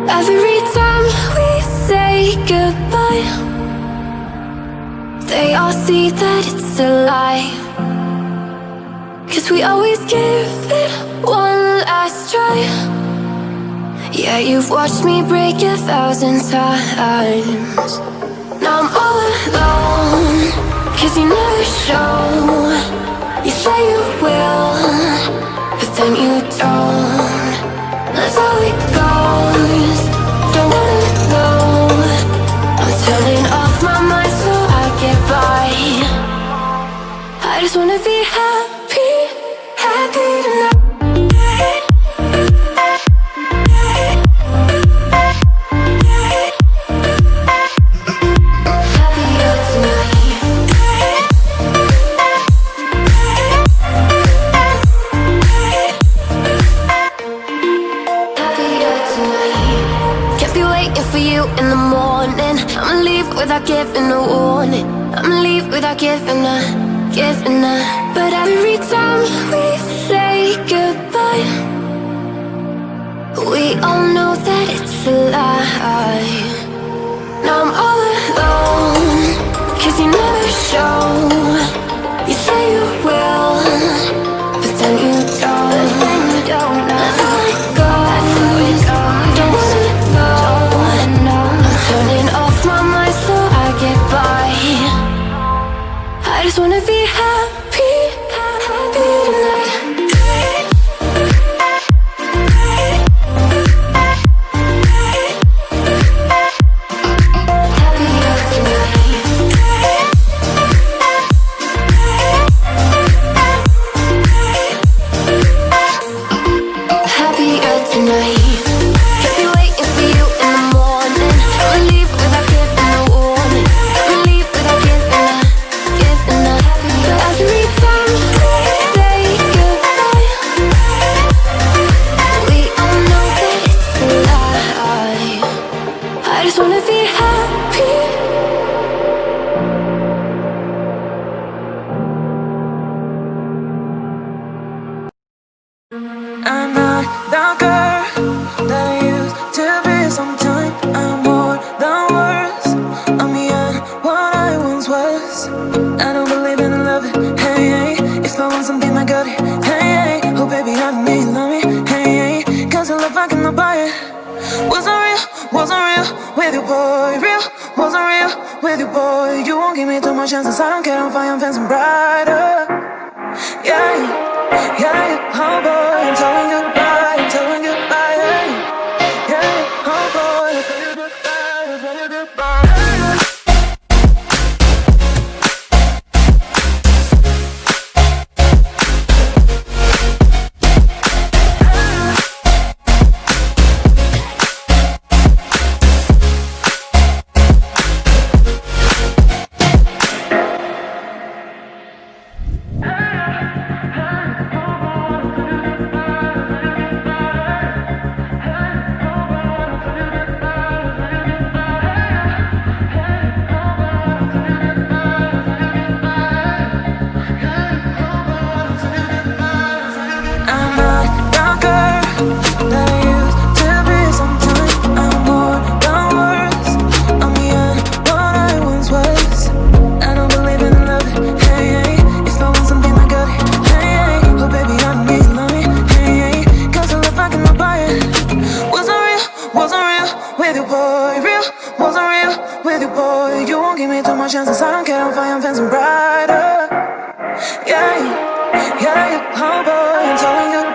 Every time we say goodbye, they all see that it's a lie. 'Cause we always give it one last try. Yeah, you've watched me break 1,000 times. Now I'm all alone, 'cause you never show. You say you will, but then you don't. That's how it goes. Don't wanna know. I'm turning off my mind so I get by. I just wanna be happy, happy tonight. In the morning, I'ma leave without giving a warning. I'ma leave without giving a. But every time we say goodbye, we all know that it's a lie. Now I'm all alone, 'cause you never show. You say you will, but then you don't. That's how it goes. Don't wanna know. Turning off my mind so I get by. I just wanna be happy, happy tonight. Happier tonight. I'm not the girl that I used to be. Sometimes I'm more than words. I'm beyond what I once was. I don't believe in love, hey, hey. If I want something, I got it, hey, hey. Oh baby, I need love me, hey, hey. 'Cause the love I cannot buy it. Wasn't real with you, boy. Real, wasn't real with you, boy. You won't give me too much chances. I don't care, I'm fine, I'm fancy brighter. Yeah, yeah, oh boy, I'm telling goodbye, yeah, yeah, oh boy, I'm telling goodbye, I'm telling goodbye. Chances, I don't care, I'm fine, I'm fancy brighter. Yeah, yeah, yeah, oh boy, I'm telling you.